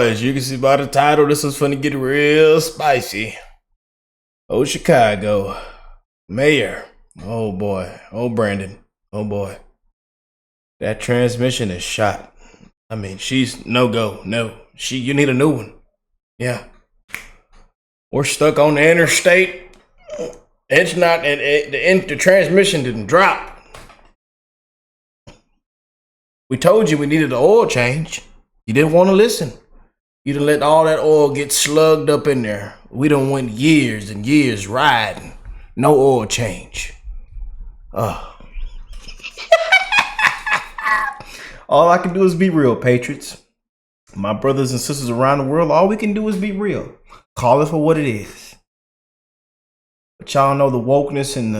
as you can see by the title, this is finna get real spicy. Oh, Chicago. Mayor. Oh boy. Oh, Brandon. Oh boy. That transmission is shot. I mean, she's no go. No. You need a new one. Yeah. We're stuck on the interstate. It's not, the transmission didn't drop. We told you we needed an oil change. You didn't want to listen. You done let all that oil get slugged up in there. We done went years and years riding. No oil change. All I can do is be real, Patriots. My brothers and sisters around the world, all we can do is be real. Call it for what it is. But y'all know the wokeness and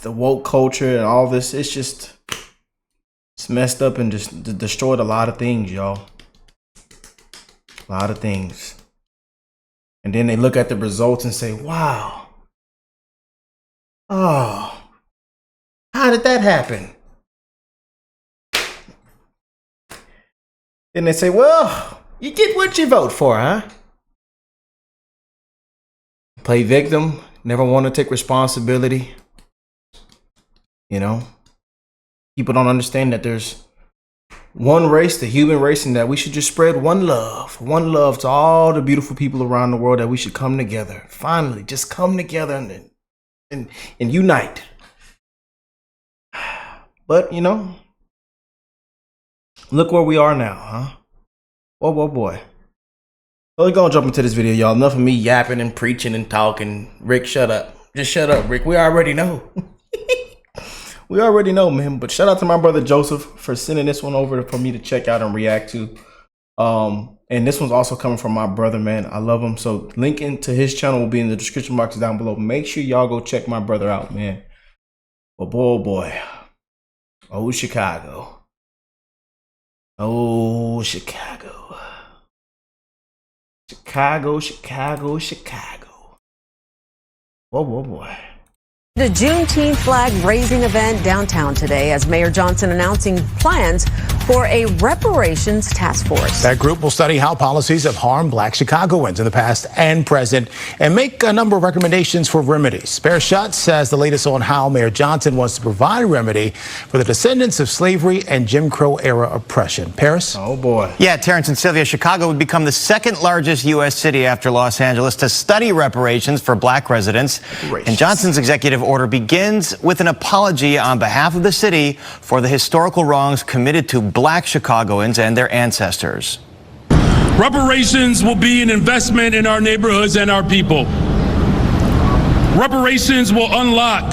the woke culture and all this, it's messed up and just destroyed a lot of things, y'all. A lot of things. And then they look at the results and say, wow. Oh, how did that happen? Then they say, well, you get what you vote for, huh? Play victim, never want to take responsibility. You know? People don't understand that there's one race, the human race, and that we should just spread one love to all the beautiful people around the world, that we should come together. Finally, just come together and unite. But, you know, look where we are now, huh? Whoa, boy. So we're going to jump into this video, y'all. Enough of me yapping and preaching and talking. Rick, shut up. Just shut up, Rick. We already know. We already know, man. But shout out to my brother Joseph for sending this one over for me to check out and react to. And this one's also coming from my brother, man. I love him. So link into his channel will be in the description box down below. Make sure y'all go check my brother out, man. But boy. Oh, Chicago. Oh, Chicago. Chicago. Whoa, boy. The Juneteenth flag raising event downtown today as Mayor Johnson announcing plans for a reparations task force. That group will study how policies have harmed Black Chicagoans in the past and present and make a number of recommendations for remedies. Paris Schutz says the latest on how Mayor Johnson wants to provide a remedy for the descendants of slavery and Jim Crow era oppression. Paris? Oh, boy. Yeah, Terrence and Sylvia, Chicago would become the second largest U.S. city after Los Angeles to study reparations for Black residents. And Johnson's executive order begins with an apology on behalf of the city for the historical wrongs committed to Black Chicagoans and their ancestors. Reparations will be an investment in our neighborhoods and our people. Reparations will unlock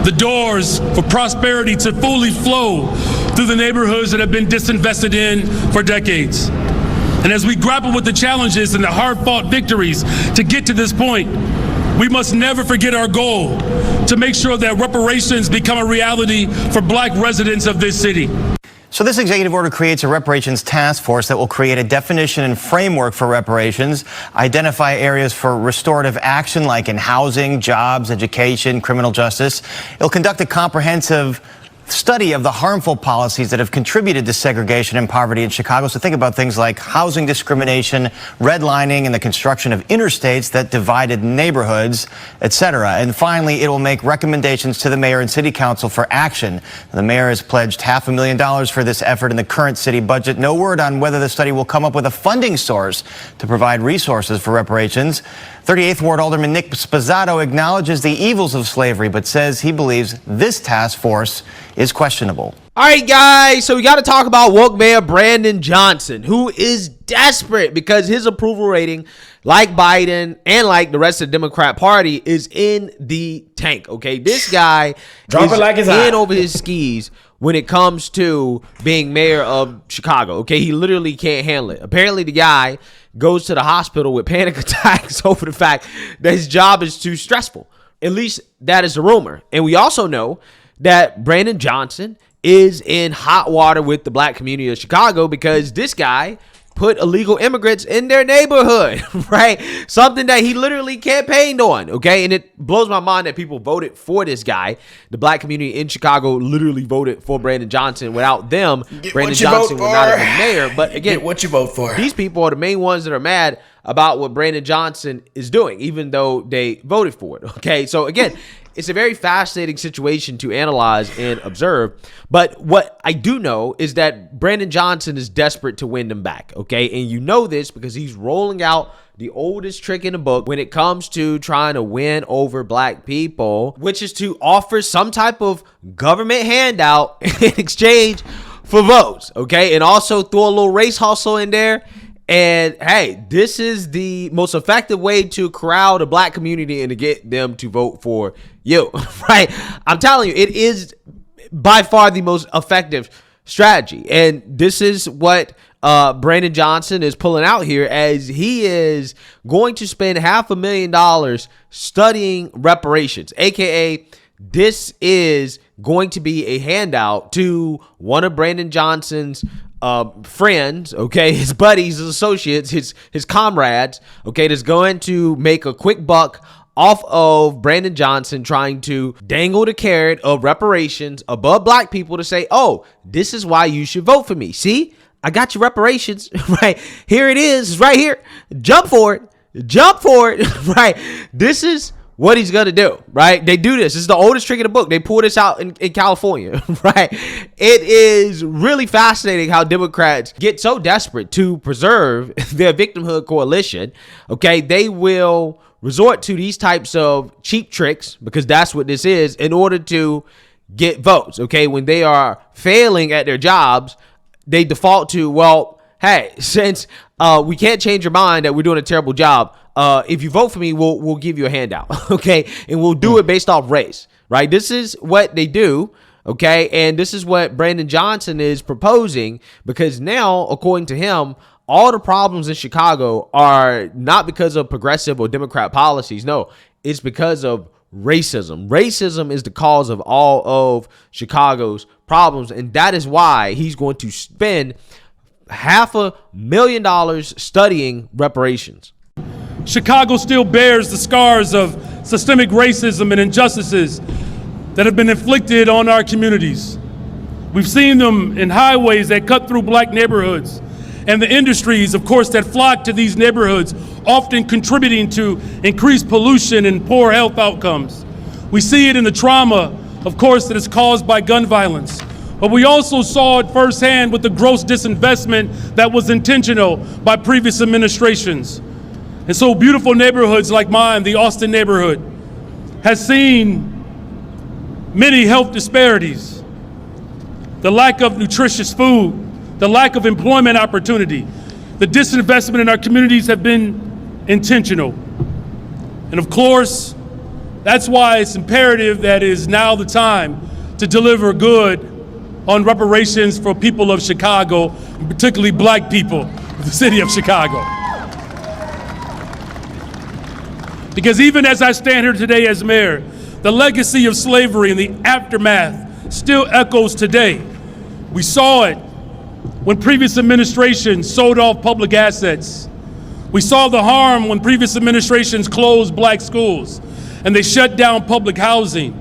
the doors for prosperity to fully flow through the neighborhoods that have been disinvested in for decades. And as we grapple with the challenges and the hard-fought victories to get to this point, we must never forget our goal to make sure that reparations become a reality for Black residents of this city. So this executive order creates a reparations task force that will create a definition and framework for reparations, identify areas for restorative action like in housing, jobs, education, criminal justice. It'll conduct a comprehensive study of the harmful policies that have contributed to segregation and poverty in Chicago. So think about things like housing discrimination, redlining, and the construction of interstates that divided neighborhoods, etc. And finally, it will make recommendations to the mayor and city council for action. The mayor has pledged $500,000 for this effort in the current city budget. No word on whether the study will come up with a funding source to provide resources for reparations. 38th Ward Alderman Nick Sposato acknowledges the evils of slavery, but says he believes this task force is questionable. All right, guys, so we got to talk about woke Mayor Brandon Johnson, who is desperate because his approval rating, like Biden and like the rest of the Democrat Party, is in the tank, okay? This guy is like in over his skis when it comes to being mayor of Chicago, okay? He literally can't handle it. Apparently, the guy goes to the hospital with panic attacks over the fact that his job is too stressful. At least that is the rumor. And we also know that Brandon Johnson is in hot water with the Black community of Chicago because this guy put illegal immigrants in their neighborhood, right? Something that he literally campaigned on, okay? And it blows my mind that people voted for this guy. The black community in Chicago literally voted for Brandon Johnson. Without them, Brandon Johnson would not have been mayor. But again, get what you vote for. These people are the main ones that are mad about what Brandon Johnson is doing, even though they voted for it, okay? So again, it's a very fascinating situation to analyze and observe. But what I do know is that Brandon Johnson is desperate to win them back, okay? And you know this because he's rolling out the oldest trick in the book when it comes to trying to win over black people, which is to offer some type of government handout in exchange for votes, okay? And also throw a little race hustle in there. And hey, this is the most effective way to corral the black community and to get them to vote for you, right? I'm telling you, it is by far the most effective strategy. And this is what Brandon Johnson is pulling out here, as he is going to spend $500,000 studying reparations, aka this is going to be a handout to one of Brandon Johnson's friends, okay, his buddies, his associates, his comrades, okay, that's going to make a quick buck off of Brandon Johnson trying to dangle the carrot of reparations above black people to say, oh, this is why you should vote for me. See, I got your reparations, right? Here it is, it's right here. Jump for it, right? This is what he's gonna do, right? They do this. This is the oldest trick in the book. They pull this out in California, right? It is really fascinating how Democrats get so desperate to preserve their victimhood coalition, okay? They will resort to these types of cheap tricks, because that's what this is, in order to get votes, okay? When they are failing at their jobs, they default to, well, hey, since we can't change your mind that we're doing a terrible job, if you vote for me, we'll give you a handout, okay? And we'll do it based off race, right? This is what they do, okay? And this is what Brandon Johnson is proposing, because now, according to him, all the problems in Chicago are not because of progressive or Democrat policies. No, it's because of racism. Racism is the cause of all of Chicago's problems, and that is why he's going to spend $500,000 studying reparations. Chicago still bears the scars of systemic racism and injustices that have been inflicted on our communities. We've seen them in highways that cut through black neighborhoods, and the industries, of course, that flock to these neighborhoods, often contributing to increased pollution and poor health outcomes. We see it in the trauma, of course, that is caused by gun violence. But we also saw it firsthand with the gross disinvestment that was intentional by previous administrations. And so beautiful neighborhoods like mine, the Austin neighborhood, has seen many health disparities, the lack of nutritious food, the lack of employment opportunity. The disinvestment in our communities have been intentional. And of course, that's why it's imperative that it is now the time to deliver good on reparations for people of Chicago, and particularly black people of the city of Chicago. Because even as I stand here today as mayor, the legacy of slavery and the aftermath still echoes today. We saw it when previous administrations sold off public assets. We saw the harm when previous administrations closed black schools and they shut down public housing,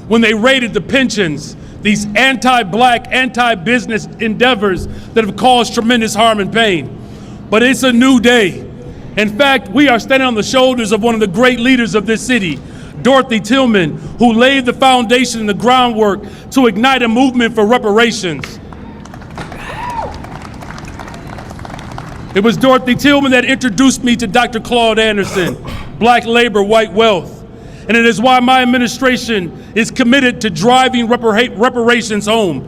when they raided the pensions, these anti-black, anti-business endeavors that have caused tremendous harm and pain. But it's a new day. In fact, we are standing on the shoulders of one of the great leaders of this city, Dorothy Tillman, who laid the foundation and the groundwork to ignite a movement for reparations. It was Dorothy Tillman that introduced me to Dr. Claude Anderson, Black Labor, White Wealth. And it is why my administration is committed to driving reparations home.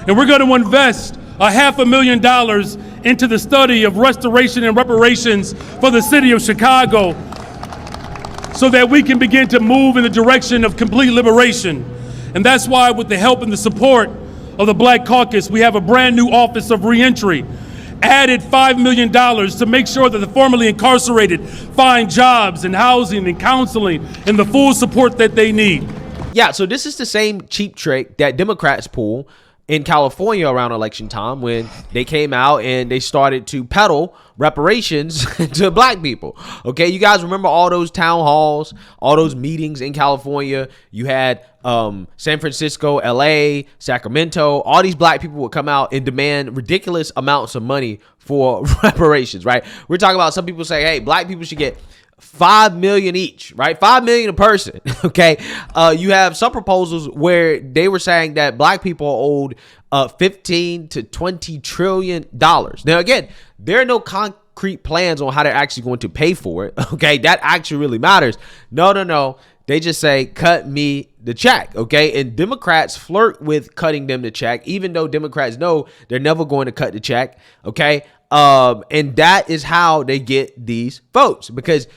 And we're going to invest $500,000 into the study of restoration and reparations for the city of Chicago, so that we can begin to move in the direction of complete liberation. And that's why, with the help and the support of the Black Caucus, we have a brand new Office of Reentry, added $5 million to make sure that the formerly incarcerated find jobs and housing and counseling and the full support that they need. Yeah, so this is the same cheap trick that Democrats pull in California around election time when they came out and they started to peddle reparations to black people. Okay, you guys remember all those town halls, all those meetings in California? You had San Francisco, LA, Sacramento. All these black people would come out and demand ridiculous amounts of money for reparations, right? We're talking about some people say, hey, black people should get $5 million each, right? $5 million a person. Okay. You have some proposals where they were saying that black people are owed 15 to 20 trillion dollars. Now, again, there are no concrete plans on how they're actually going to pay for it. Okay. That actually really matters. No. They just say, cut me the check. Okay. And Democrats flirt with cutting them the check, even though Democrats know they're never going to cut the check. Okay. And that is how they get these votes, because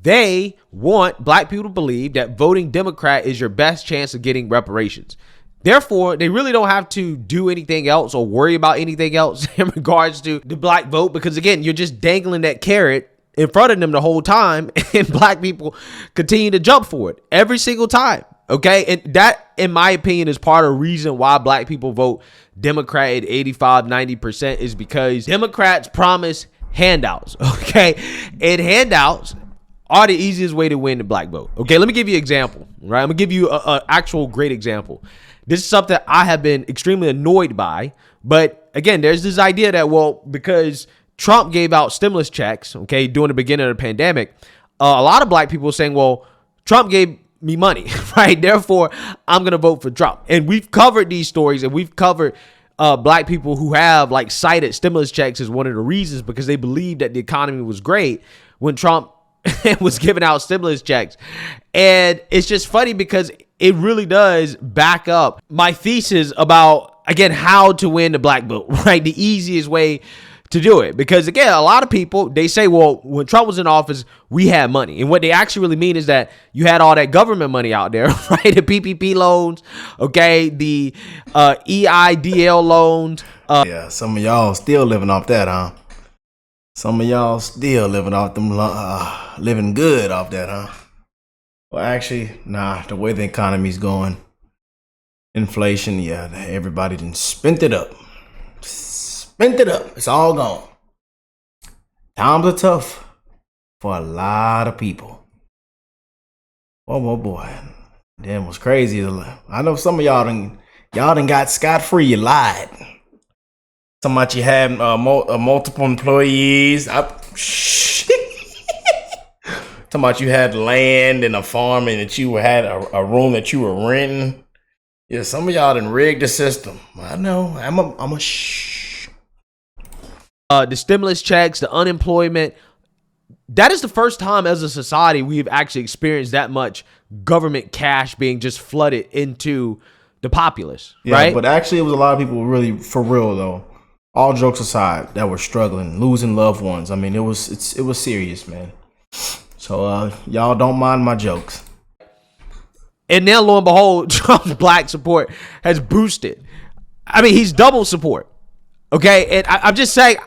they want black people to believe that voting Democrat is your best chance of getting reparations. Therefore, they really don't have to do anything else or worry about anything else in regards to the black vote, because again, you're just dangling that carrot in front of them the whole time, and black people continue to jump for it every single time. Okay. And that, in my opinion, is part of the reason why black people vote Democrat at 85-90% is because Democrats promise handouts. Okay. And handouts are the easiest way to win the black vote. Okay, let me give you an example, right? I'm gonna give you an actual great example. This is something I have been extremely annoyed by, but again, there's this idea that, well, because Trump gave out stimulus checks, okay, during the beginning of the pandemic, a lot of black people are saying, well, Trump gave me money, right? Therefore, I'm gonna vote for Trump. And we've covered these stories, and we've covered black people who have like cited stimulus checks as one of the reasons because they believed that the economy was great when Trump was giving out stimulus checks. And it's just funny because it really does back up my thesis about, again, how to win the black vote, right? The easiest way to do it. Because again, a lot of people, they say, well, when Trump was in office, we had money. And what they actually really mean is that you had all that government money out there, right? The PPP loans, okay? The EIDL loans. Yeah, some of y'all still living off that, huh? Some of y'all still living off them, living good off that, huh? Well, actually, nah, the way the economy's going, inflation, yeah, everybody done spent it up. Spent it up. It's all gone. Times are tough for a lot of people. Oh, boy. Damn, what's crazy. I know some of y'all done got scot-free. You lied. Talking about you had multiple employees. Talking about you had land and a farm and that you had a room that you were renting. Yeah, some of y'all done rigged the system. I know. I'm a shh. The stimulus checks, the unemployment. That is the first time as a society we've actually experienced that much government cash being just flooded into the populace, right? But actually, it was a lot of people really, for real though. All jokes aside, that were struggling, losing loved ones. I mean, it was serious, man. So y'all don't mind my jokes. And now, lo and behold, Trump's black support has boosted. I mean, he's double support. Okay, and I'm just saying,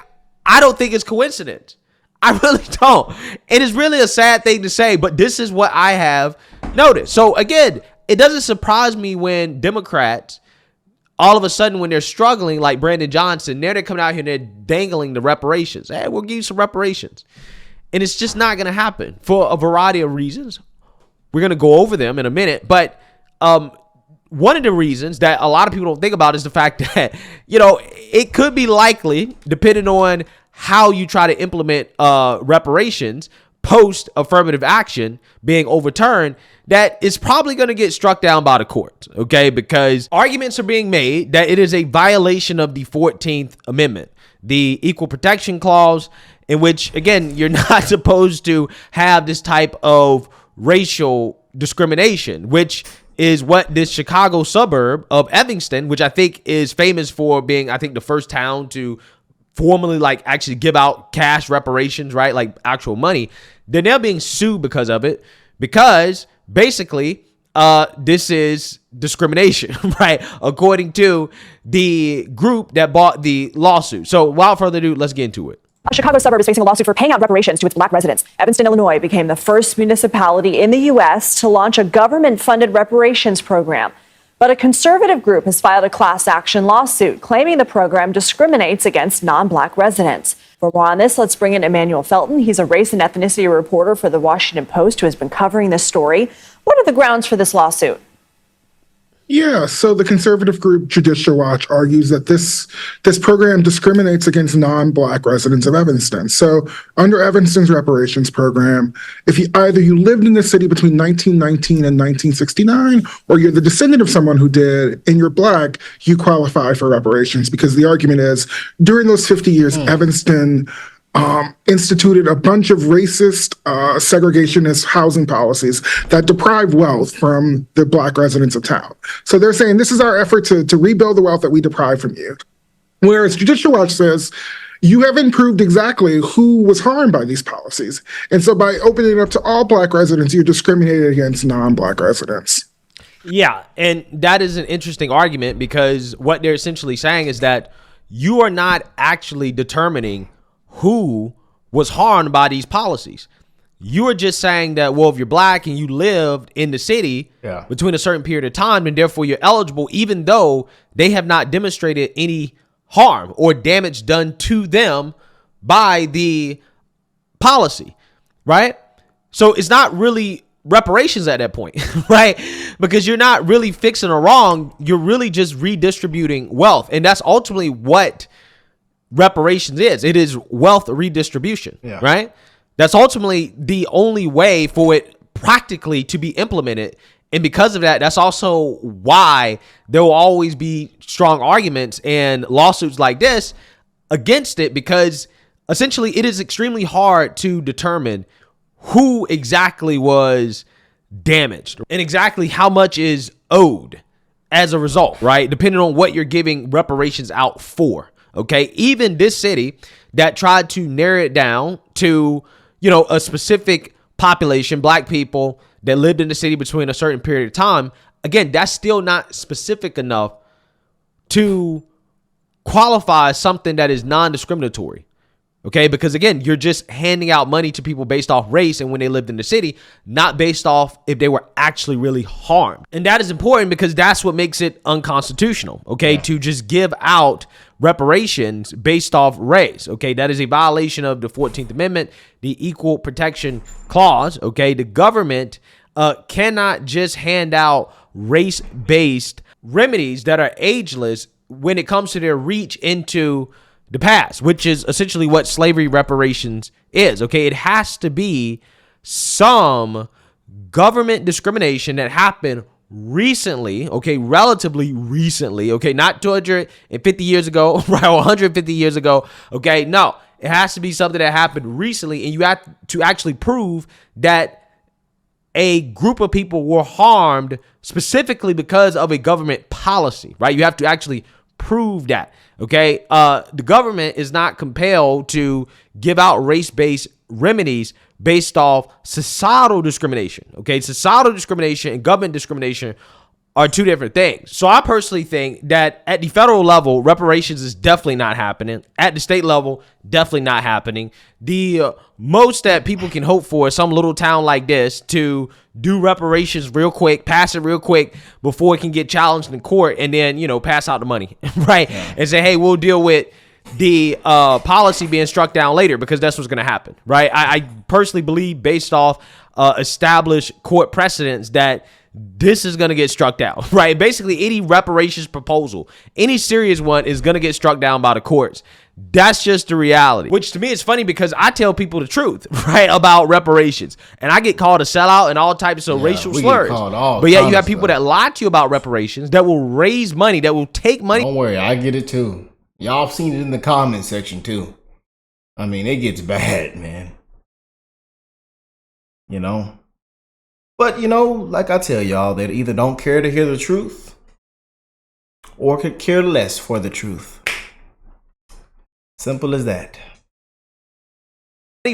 I don't think it's coincidence. I really don't. It is really a sad thing to say, but this is what I have noticed. So again, it doesn't surprise me when Democrats, all of a sudden, when they're struggling, like Brandon Johnson, they're coming out here and they're dangling the reparations. Hey, we'll give you some reparations. And it's just not going to happen for a variety of reasons. We're going to go over them in a minute. But one of the reasons that a lot of people don't think about is the fact that, it could be likely, depending on how you try to implement reparations, post affirmative action being overturned, that is probably going to get struck down by the courts, okay? Because arguments are being made that it is a violation of the 14th Amendment, the Equal Protection Clause, in which, again, you're not supposed to have this type of racial discrimination, which is what this Chicago suburb of Evanston, which I think is famous for being, I think, the first town to formally actually give out cash reparations, right? Like actual money. They're now being sued because of it, because basically this is discrimination, right? According to the group that bought the lawsuit. So without further ado, let's get into it. A Chicago suburb is facing a lawsuit for paying out reparations to its black residents. Evanston, Illinois became the first municipality in the U.S. to launch a government-funded reparations program. But a conservative group has filed a class action lawsuit claiming the program discriminates against non-Black residents. For more on this, let's bring in Emmanuel Felton. He's a race and ethnicity reporter for the Washington Post who has been covering this story. What are the grounds for this lawsuit? Yeah, so the conservative group Judicial Watch argues that this program discriminates against non-Black residents of Evanston. So under Evanston's reparations program, if you lived in the city between 1919 and 1969, or you're the descendant of someone who did, and you're Black, you qualify for reparations, because the argument is during those 50 years, Evanston instituted a bunch of racist, segregationist housing policies that deprive wealth from the Black residents of town. So they're saying this is our effort to rebuild the wealth that we deprive from you. Whereas Judicial Watch says, you haven't proved exactly who was harmed by these policies. And so by opening it up to all Black residents, you're discriminating against non-Black residents. Yeah, and that is an interesting argument, because what they're essentially saying is that you are not actually determining who was harmed by these policies. You are just saying that, well, if you're Black and you lived in the city between a certain period of time, and therefore you're eligible, even though they have not demonstrated any harm or damage done to them by the policy, right? So it's not really reparations at that point, right? Because you're not really fixing a wrong. You're really just redistributing wealth. And that's ultimately what reparations is. It is wealth redistribution, right? That's ultimately the only way for it practically to be implemented. And because of that, that's also why there will always be strong arguments and lawsuits like this against it, because essentially it is extremely hard to determine who exactly was damaged and exactly how much is owed as a result, right? Depending on what you're giving reparations out for. Okay, even this city that tried to narrow it down to, a specific population, Black people that lived in the city between a certain period of time, again, that's still not specific enough to qualify as something that is non-discriminatory. Okay, because again, you're just handing out money to people based off race and when they lived in the city, not based off if they were actually really harmed. And that is important because that's what makes it unconstitutional, okay, to just give out reparations based off race. Okay, that is a violation of the 14th Amendment, the Equal Protection Clause. Okay, the government cannot just hand out race-based remedies that are ageless when it comes to their reach into the past, which is essentially what slavery reparations is. Okay, it has to be some government discrimination that happened recently, okay, relatively recently, okay, not 250 years ago, right, or 150 years ago, okay, no, it has to be something that happened recently, and you have to actually prove that a group of people were harmed specifically because of a government policy, right? You have to actually prove that. Okay, the government is not compelled to give out race-based remedies based off societal discrimination. Okay, societal discrimination and government discrimination are two different things. So I personally think that at the federal level, reparations is definitely not happening. At the state level, definitely not happening. The most that people can hope for is some little town like this to do reparations real quick, pass it real quick before it can get challenged in court, and then, pass out the money, right? And say, hey, we'll deal with the policy being struck down later, because that's what's going to happen, right? I personally believe, based off established court precedents, that this is going to get struck down, right? Basically, any reparations proposal, any serious one, is going to get struck down by the courts. That's just the reality, which to me is funny because I tell people the truth, right, about reparations, and I get called a sellout and all types of racial slurs. But yeah, you have people that lie to you about reparations, that will raise money, that will take money. Don't worry, I get it too. Y'all have seen it in the comment section too. I mean, it gets bad, man. But, like I tell y'all, they either don't care to hear the truth or could care less for the truth. Simple as that.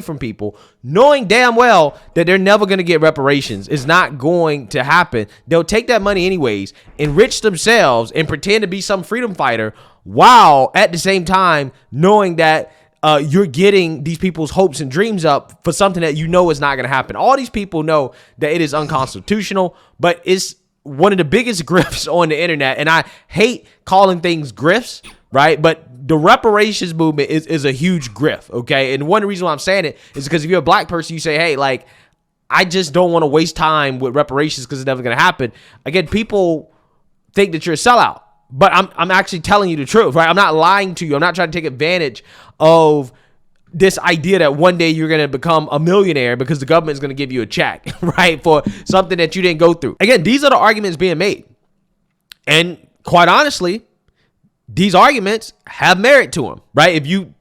From people knowing damn well that they're never going to get reparations is not going to happen. They'll take that money anyways, enrich themselves, and pretend to be some freedom fighter, while at the same time knowing that you're getting these people's hopes and dreams up for something that is not going to happen. All these people know that it is unconstitutional, but it's one of the biggest grifts on the internet, and I hate calling things grifts, right? But the reparations movement is a huge grift, okay? And one reason why I'm saying it is because if you're a black person, you say, hey, like, I just don't want to waste time with reparations because it's never going to happen. Again, people think that you're a sellout, but I'm actually telling you the truth, right? I'm not lying to you. I'm not trying to take advantage of this idea that one day you're going to become a millionaire because the government is going to give you a check, right? For something that you didn't go through. Again, these are the arguments being made. And quite honestly, these arguments have merit to them, right? If you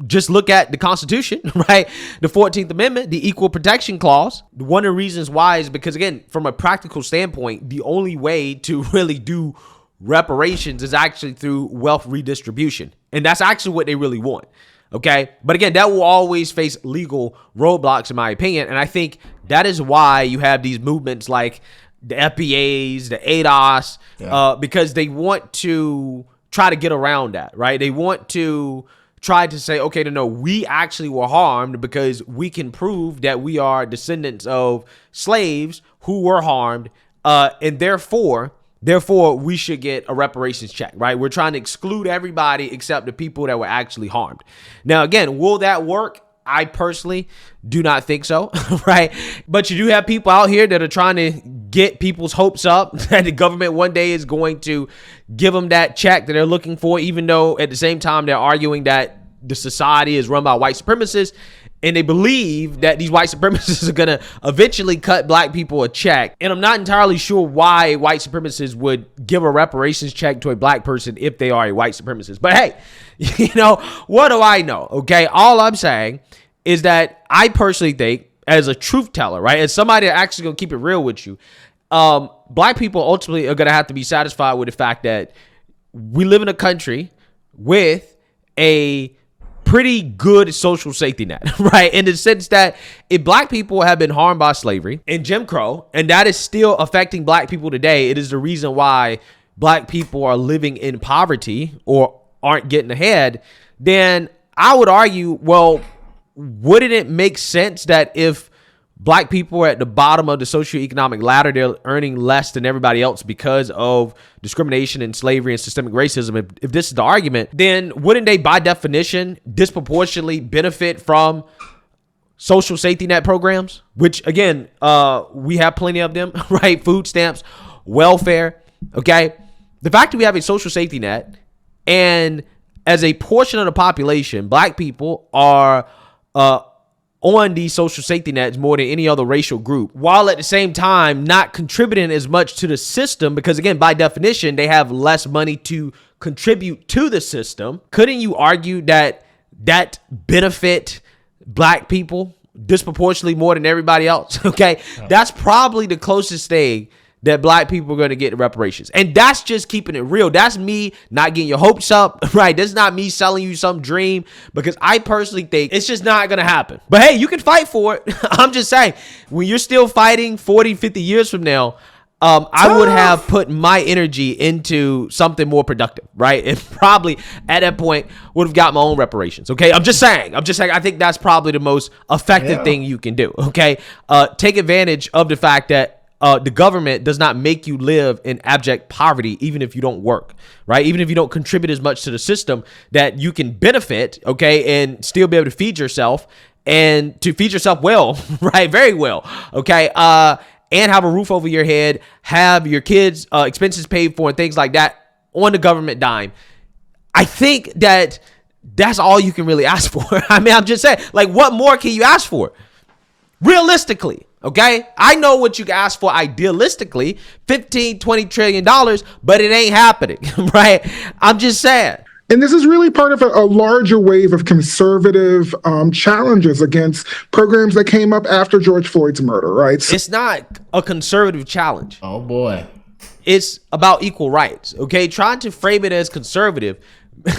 just look at the Constitution, right? The 14th Amendment, the Equal Protection Clause. One of the reasons why is because, again, from a practical standpoint, the only way to really do reparations is actually through wealth redistribution. And that's actually what they really want. Okay. But again, that will always face legal roadblocks, in my opinion. And I think that is why you have these movements like the FBAs, the ADOS, because they want to try to get around that, right? They want to try to say, okay, no, we actually were harmed because we can prove that we are descendants of slaves who were harmed, and therefore we should get a reparations check, right? We're trying to exclude everybody except the people that were actually harmed. Now, again, will that work? I personally do not think so, right? But you do have people out here that are trying to get people's hopes up that the government one day is going to give them that check that they're looking for, even though at the same time they're arguing that the society is run by white supremacists, and they believe that these white supremacists are going to eventually cut black people a check. And I'm not entirely sure why white supremacists would give a reparations check to a black person if they are a white supremacist. But hey, you know, what do I know? Okay. All I'm saying is that I personally think, as a truth teller, right, as somebody that actually going to keep it real with you, black people ultimately are going to have to be satisfied with the fact that we live in a country with a pretty good social safety net, right? In the sense that if black people have been harmed by slavery and Jim Crow, and that is still affecting black people today, it is the reason why black people are living in poverty or aren't getting ahead, then I would argue, well, wouldn't it make sense that if black people are at the bottom of the socioeconomic ladder, they're earning less than everybody else because of discrimination and slavery and systemic racism? If this is the argument, then wouldn't they, by definition, disproportionately benefit from social safety net programs? Which, again, we have plenty of them, right? Food stamps, welfare, okay? The fact that we have a social safety net, and as a portion of the population, black people are on these social safety nets more than any other racial group, while at the same time not contributing as much to the system because, again, by definition, they have less money to contribute to the system. Couldn't you argue that that benefit black people disproportionately more than everybody else? Okay, that's probably the closest thing that black people are going to get to reparations. And that's just keeping it real. That's me not getting your hopes up, right? That's not me selling you some dream, because I personally think it's just not going to happen. But hey, you can fight for it. I'm just saying, when you're still fighting 40, 50 years from now, I would have put my energy into something more productive, right? And probably at that point would have got my own reparations. Okay. I'm just saying, I think that's probably the most effective thing you can do. Okay. Take advantage of the fact that the government does not make you live in abject poverty, even if you don't work, right? Even if you don't contribute as much to the system, that you can benefit, okay, and still be able to feed yourself, and to feed yourself well, right? Very well, okay? And have a roof over your head, have your kids' expenses paid for, and things like that on the government dime. I think that that's all you can really ask for. I mean, I'm just saying, like, what more can you ask for? Realistically, okay? I know what you can ask for idealistically, $15-20 trillion, but it ain't happening, right? I'm just saying. And this is really part of a larger wave of conservative challenges against programs that came up after George Floyd's murder, right? It's not a conservative challenge. Oh, boy. It's about equal rights, okay? Trying to frame it as conservative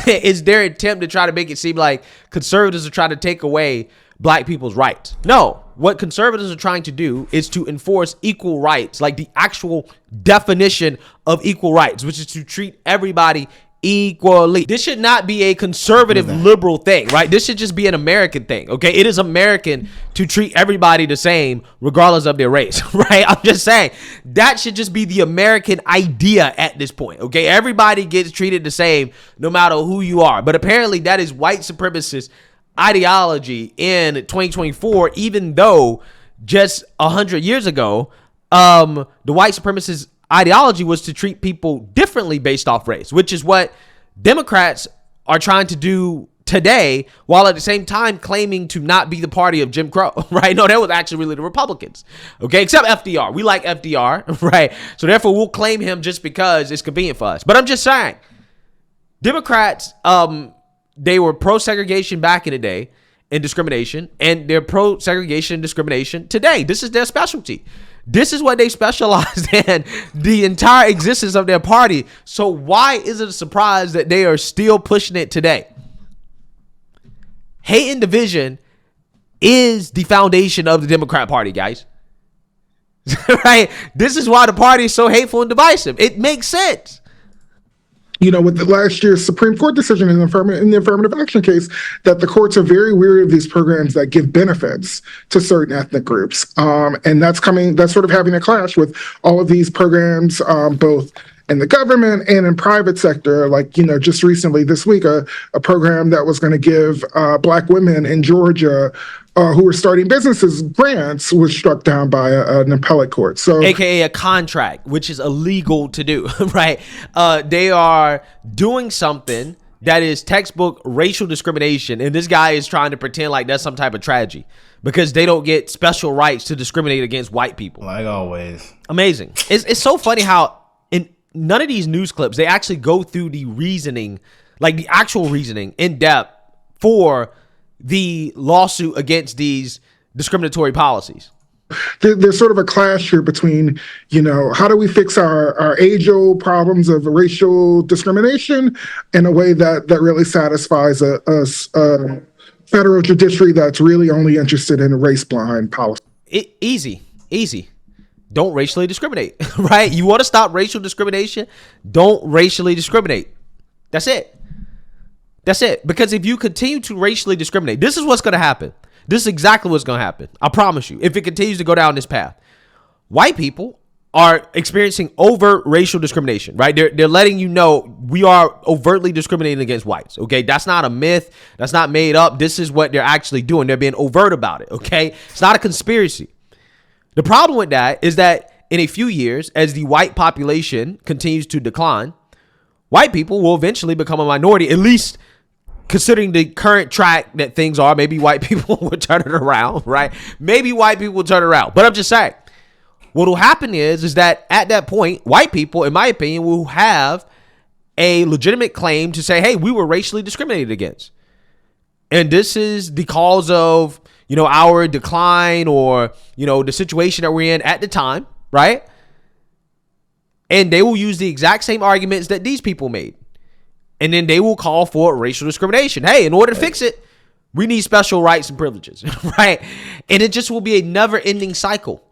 is their attempt to try to make it seem like conservatives are trying to take away black people's rights. No, what conservatives are trying to do is to enforce equal rights, like the actual definition of equal rights, which is to treat everybody equally. This should not be a conservative liberal thing, right? This should just be an American thing, okay? It is American to treat everybody the same regardless of their race, right? I'm just saying that should just be the American idea at this point, okay? Everybody gets treated the same no matter who you are. But apparently that is white supremacist ideology in 2024, even though just 100 years ago, the white supremacist ideology was to treat people differently based off race, which is what Democrats are trying to do today, while at the same time claiming to not be the party of Jim Crow, right? No, that was actually really the Republicans, okay? Except FDR. We like FDR, right? So therefore, we'll claim him just because it's convenient for us. But I'm just saying, Democrats, they were pro-segregation back in the day and discrimination, and they're pro-segregation and discrimination today. This is their specialty. This is what they specialized in the entire existence of their party. So why is it a surprise that they are still pushing it today? Hate and division is the foundation of the Democrat Party, guys. Right? This is why the party is so hateful and divisive. It makes sense. You know, with the last year's Supreme Court decision in the affirmative action case, that the courts are very weary of these programs that give benefits to certain ethnic groups. And that's sort of having a clash with all of these programs, both in the government and in private sector. Like, you know, just recently this week, a program that was going to give Black women in Georgia who were starting businesses grants was struck down by an appellate court. So, AKA a contract, which is illegal to do, right? They are doing something that is textbook racial discrimination, and this guy is trying to pretend like that's some type of tragedy because they don't get special rights to discriminate against white people. Like always. Amazing. It's so funny how in none of these news clips, they actually go through the reasoning, like the actual reasoning in depth for the lawsuit against these discriminatory policies. There's sort of a clash here between, you know, how do we fix our age-old problems of racial discrimination in a way that really satisfies a federal judiciary that's really only interested in race-blind policy. Easy. Don't racially discriminate, right? You want to stop racial discrimination? Don't racially discriminate. That's it. Because if you continue to racially discriminate, this is what's going to happen. This is exactly what's going to happen. I promise you. If it continues to go down this path, white people are experiencing overt racial discrimination, right? They're letting you know we are overtly discriminating against whites, okay? That's not a myth. That's not made up. This is what they're actually doing. They're being overt about it, okay? It's not a conspiracy. The problem with that is that in a few years, as the white population continues to decline, white people will eventually become a minority, at least considering the current track that things are. Maybe white people will turn it around, right? Maybe white people will turn it around. But I'm just saying, what will happen is that at that point, white people, in my opinion, will have a legitimate claim to say, hey, we were racially discriminated against. And this is the cause of, you know, our decline or, you know, the situation that we're in at the time, right? And they will use the exact same arguments that these people made. And then they will call for racial discrimination. Hey, in order to fix it, we need special rights and privileges, right? And it just will be a never-ending cycle.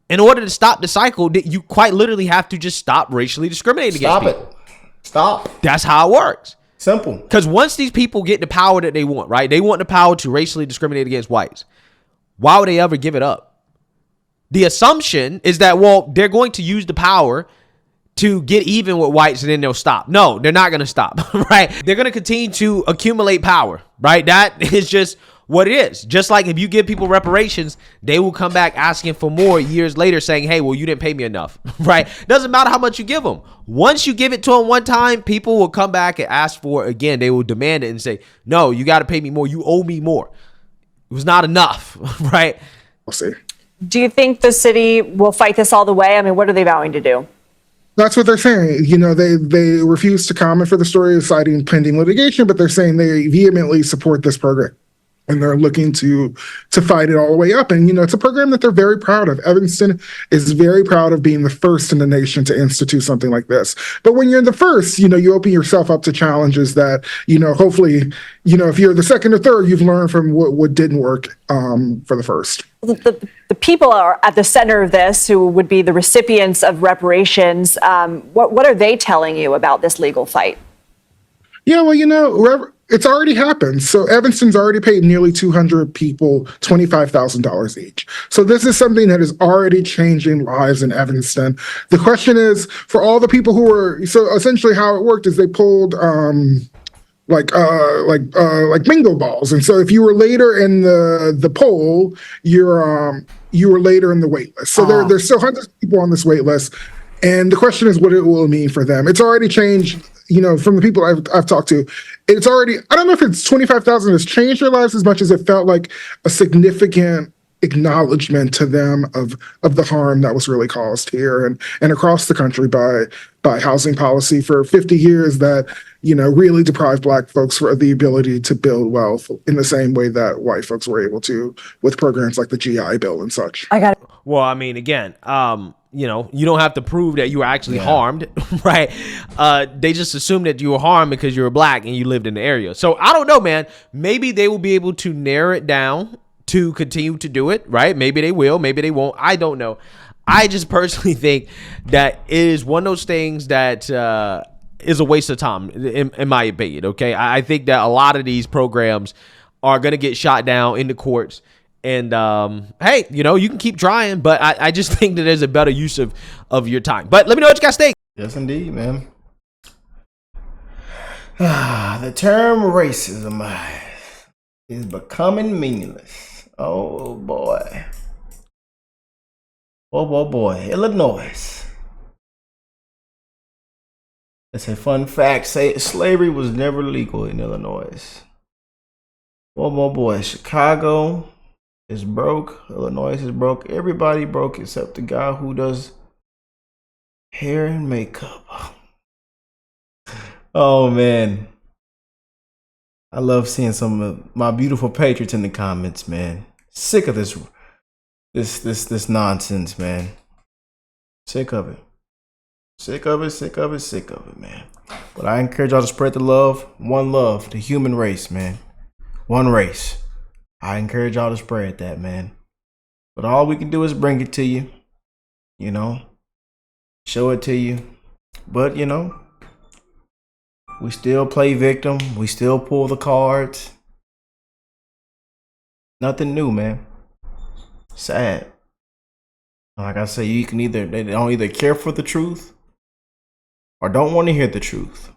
In order to stop the cycle, you quite literally have to just stop racially discriminating against people. Stop. That's how it works. Simple. Because once these people get the power that they want, right? They want the power to racially discriminate against whites. Why would they ever give it up? The assumption is that, well, they're going to use the power to get even with whites and then they'll stop. No, they're not going to stop, right? They're going to continue to accumulate power, right? That is just what it is. Just like if you give people reparations, they will come back asking for more years later saying, hey, well, you didn't pay me enough, right? Doesn't matter how much you give them. Once you give it to them one time, people will come back and ask for it again. They will demand it and say, no, you got to pay me more. You owe me more. It was not enough, right? We'll see. Do you think the city will fight this all the way? I mean, what are they vowing to do? That's what they're saying. You know, they refuse to comment for the story, citing pending litigation, but they're saying they vehemently support this program. And they're looking to fight it all the way up. And, you know, it's a program that they're very proud of. Evanston is very proud of being the first in the nation to institute something like this. But when you're the first, you know, you open yourself up to challenges that, you know, hopefully, you know, if you're the second or third, you've learned from what didn't work for the first. The people are at the center of this, who would be the recipients of reparations. What are they telling you about this legal fight? Yeah, well, it's already happened. So Evanston's already paid nearly 200 people $25,000 each. So this is something that is already changing lives in Evanston. The question is, for all the people who were, so essentially how it worked is they pulled like bingo balls, and so if you were later in the poll, you were later in the wait list. So there's still hundreds of people on this wait list, and the question is what it will mean for them. It's already changed. From the people I've talked to, it's already. I don't know if it's 25,000 has changed their lives as much as it felt like a significant acknowledgement to them of the harm that was really caused here and across the country by housing policy for 50 years that really deprived Black folks for the ability to build wealth in the same way that white folks were able to with programs like the GI Bill and such. Well, I mean, again, you don't have to prove that you were actually harmed, right? They just assume that you were harmed because you were Black and you lived in the area. So I don't know, man. Maybe they will be able to narrow it down to continue to do it, right? Maybe they will, maybe they won't. I don't know. I just personally think that it is one of those things that is a waste of time, in my opinion, okay? I think that a lot of these programs are going to get shot down in the courts. And hey, you can keep trying, but I just think that there's a better use of your time. But let me know what you guys think. Yes, indeed, man. The term racism is becoming meaningless. Oh, boy. Oh, boy. Illinois. It's a fun fact. Slavery was never legal in Illinois. Oh, boy. Chicago is broke. Illinois is broke. Everybody broke except the guy who does hair and makeup. Oh, man. I love seeing some of my beautiful patriots in the comments, man. Sick of this nonsense, man. Sick of it. Sick of it, man. But I encourage y'all to spread the love. One love, the human race, man. One race. I encourage y'all to spread that, man. But all we can do is bring it to you. Show it to you. But, we still play victim. We still pull the cards. Nothing new, man. Sad. Like I say, they don't either care for the truth or don't want to hear the truth.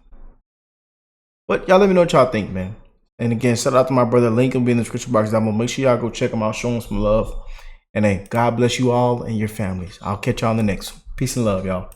But y'all let me know what y'all think, man. And again, shout out to my brother Link will be in the description box down below. Make sure y'all go check him out, show him some love. And hey, God bless you all and your families. I'll catch y'all on the next one. Peace and love, y'all.